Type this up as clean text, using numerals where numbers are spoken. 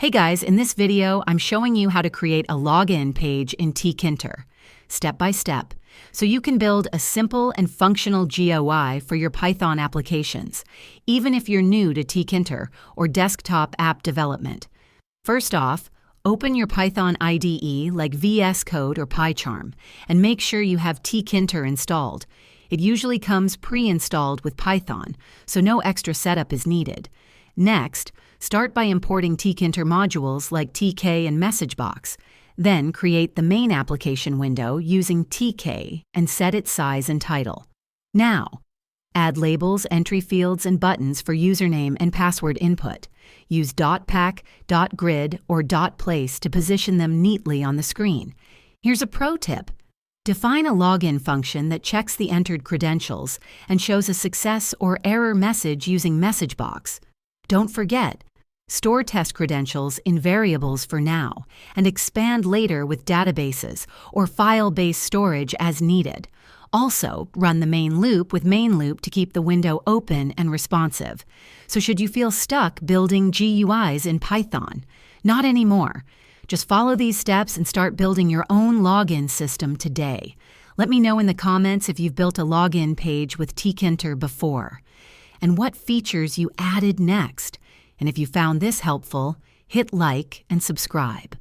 Hey guys, in this video, I'm showing you how to create a login page in Tkinter, step by step, so you can build a simple and functional GUI for your Python applications, even if you're new to Tkinter or desktop app development. First off, open your Python IDE like VS Code or PyCharm, and make sure you have Tkinter installed. It usually comes pre-installed with Python, so no extra setup is needed. Next, start by importing Tkinter modules like TK and MessageBox. Then create the main application window using TK and set its size and title. Now, add labels, entry fields, and buttons for username and password input. Use .pack, .grid, or .place to position them neatly on the screen. Here's a pro tip. Define a login function that checks the entered credentials and shows a success or error message using MessageBox. Don't forget, store test credentials in variables for now and expand later with databases or file-based storage as needed. Also, run the main loop with main loop to keep the window open and responsive. So should you feel stuck building GUIs in Python? Not anymore. Just follow these steps and start building your own login system today. Let me know in the comments if you've built a login page with Tkinter before, and what features you added next. And if you found this helpful, hit like and subscribe.